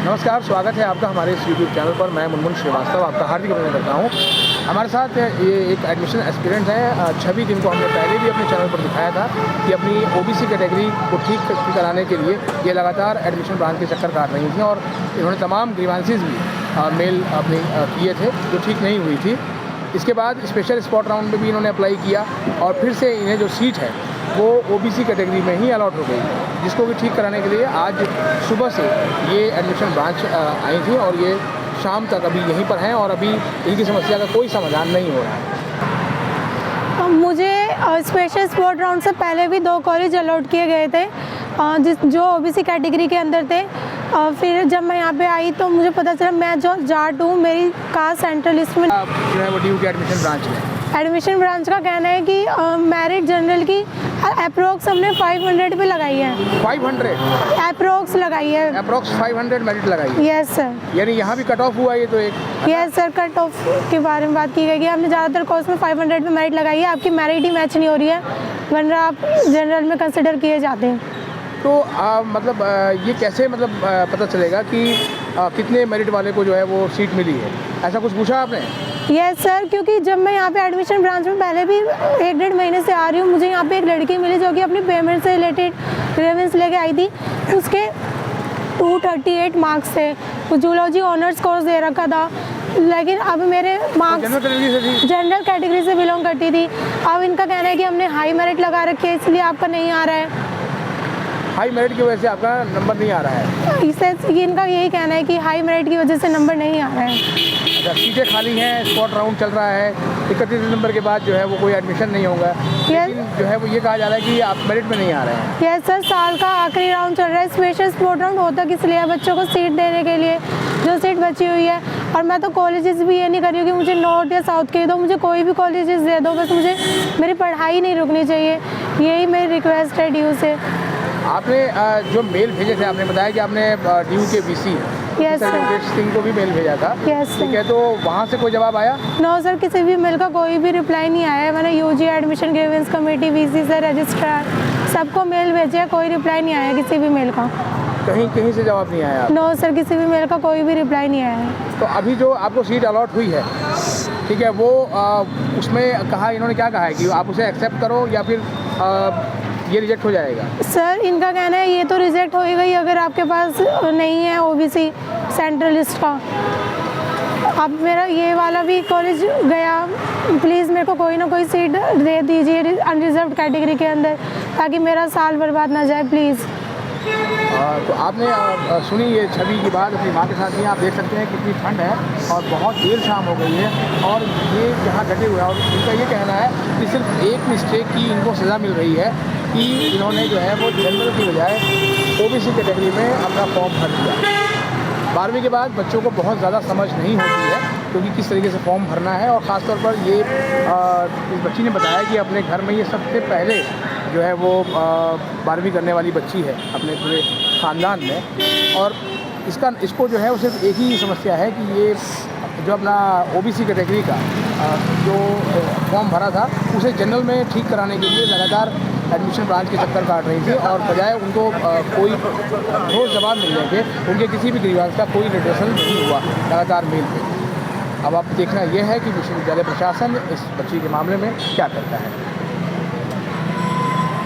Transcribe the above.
नमस्कार, स्वागत है आपका हमारे इस यूट्यूब चैनल पर। मैं मुनमुन श्रीवास्तव आपका हार्दिक अभिनंदन करता हूँ। हमारे साथ ये एक एडमिशन एस्पिरेंट है छवि, जिनको हमने पहले भी अपने चैनल पर दिखाया था कि अपनी ओबीसी कैटेगरी को ठीक कराने के लिए ये लगातार एडमिशन ब्रांच के चक्कर काट रही थी और इन्होंने तमाम ग्रीवांसेस भी मेल अपने किए थे जो ठीक नहीं हुई थी। इसके बाद स्पेशल स्पॉट राउंड में भी इन्होंने अप्लाई किया और फिर से इन्हें जो सीट है वो ओबीसी कैटेगरी में ही अलॉट हो गई, जिसको भी ठीक कराने के लिए आज सुबह से ये एडमिशन ब्रांच आई थी और ये शाम तक अभी यहीं पर हैं और अभी इनकी समस्या का कोई समाधान नहीं हो रहा है। मुझे स्पेशल स्पॉट राउंड से पहले भी 2 कॉलेज अलॉट किए गए थे जो ओबीसी कैटेगरी के अंदर थे। फिर जब मैं यहाँ पे आई तो मुझे पता चला मैं जो जाट हूँ, मेरी कास्ट सेंट्रल लिस्ट में जो है वो ड्यू के एडमिशन ब्रांच में। एडमिशन ब्रांच का कहना है कि मेरिट जनरल की अप्रोक्स हमने 500 पे लगाई है। 500 अप्रोक्स लगाई है, अप्रोक्स 500 मेरिट लगाई है। Yes sir. यानी यहाँ भी कट ऑफ हुआ ये तो एक। यस सर, कट ऑफ के बारे में बात की गई है। हमने ज़्यादातर कोर्स में 500 पे मेरिट लगाई है। आपकी मेरिट ही मैच नहीं हो रही है, वरना आप जनरल में कंसिडर किए जाते हैं। तो मतलब ये कैसे पता चलेगा कि कितने मेरिट वाले को जो है वो सीट मिली है? ऐसा कुछ पूछा आपने? यस सर, क्योंकि जब मैं यहाँ पे एडमिशन ब्रांच में पहले भी 1-1.5 महीने से आ रही हूँ, मुझे यहाँ पे एक लड़की मिली जो कि अपनी पेमेंट से रिलेटेड ग्रीवेंस लेके आई थी। उसके 238 मार्क्स थे, वो जूलॉजी ऑनर्स कोर्स दे रखा था, लेकिन अब मेरे मार्क्स जनरल कैटेगरी से बिलोंग करती थी। अब इनका कहना है कि हमने हाई मेरिट लगा रखी है इसलिए आपका नहीं आ रहा है। हाई मेरिट की वजह से आपका नंबर नहीं आ रहा है? इससे इनका यही कहना है कि हाई मेरिट की वजह से नंबर नहीं आ रहा है। अच्छा, सीटें खाली हैं, स्पॉट राउंड चल रहा है, 31 दिसंबर के बाद जो है वो कोई एडमिशन नहीं होगा, लेकिन जो है वो ये कहा जा रहा है कि आप मेरिट में नहीं आ रहे हैं। यस सर, साल का आखिरी राउंड चल रहा है। स्पेशल स्पॉट राउंड होता किस लिए है? बच्चों को सीट देने के लिए, जो सीट बची हुई है। और मैं तो कॉलेजेस भी ये नहीं कर रही हूँ कि मुझे नॉर्थ या साउथ के दो, मुझे कोई भी कॉलेजेस दे दो, बस मुझे मेरी पढ़ाई नहीं रुकनी चाहिए, यही मेरी रिक्वेस्ट है ड्यू से। आपने जो मेल भेजे थे, आपने बताया कि आपने ड्यू के वीसी सिंह को भी मेल भेजा था। यस ठीक है, तो वहाँ से कोई जवाब आया? नो सर, किसी भी मेल का कोई भी रिप्लाई नहीं आया है। मैंने UG admission grievance committee, VC से रजिस्ट्रार सबको मेल भेजे है, कोई रिप्लाई नहीं आया किसी भी मेल का। कहीं से जवाब नहीं आया? नो सर, किसी भी मेल का कोई भी रिप्लाई नहीं आया है। तो अभी जो आपको सीट अलॉट हुई है, ठीक है, वो उसमें कहा, इन्होंने क्या कहा है कि आप उसे एक्सेप्ट करो या फिर ये रिजेक्ट हो जाएगा? सर, इनका कहना है ये तो रिजेक्ट हो ही गई अगर आपके पास नहीं है ओबीसी सेंट्रल लिस्ट का। अब मेरा ये वाला भी कॉलेज गया, प्लीज़ मेरे को कोई ना कोई सीट दे दीजिए अनरिजर्व कैटेगरी के अंदर, ताकि मेरा साल बर्बाद ना जाए प्लीज़। तो आपने सुनी ये छवि की बात अपनी माँ के साथ ही। आप देख सकते हैं कितनी ठंड है और बहुत देर शाम हो गई है और ये यहाँ डटे हुए हैं और इनका ये कहना है कि सिर्फ एक मिस्टेक की इनको सज़ा मिल रही है कि इन्होंने जो है वो जनरल की बजाय ओबीसी कैटेगरी में अपना फॉर्म भर दिया। 12वीं के बाद बच्चों को बहुत ज़्यादा समझ नहीं होती है क्योंकि किस तरीके से फॉर्म भरना है, और ख़ासतौर पर ये इस बच्ची ने बताया कि अपने घर में ये सबसे पहले जो है वो 12वीं करने वाली बच्ची है अपने पूरे ख़ानदान में, और इसको जो है वो सिर्फ एक ही समस्या है कि ये जो अपना ओबीसी कैटेगरी का जो फॉर्म भरा था उसे जनरल में ठीक कराने के लिए लगातार एडमिशन ब्रांच के चक्कर काट रही थी और बजाय उनको कोई ठोस जवाब मिलने के उनके किसी भी ग्रीवांस का कोई रिड्रेसल नहीं हुआ लगातार मेल पे। अब आप देखना यह है कि विश्वविद्यालय प्रशासन इस बच्ची के मामले में क्या करता है।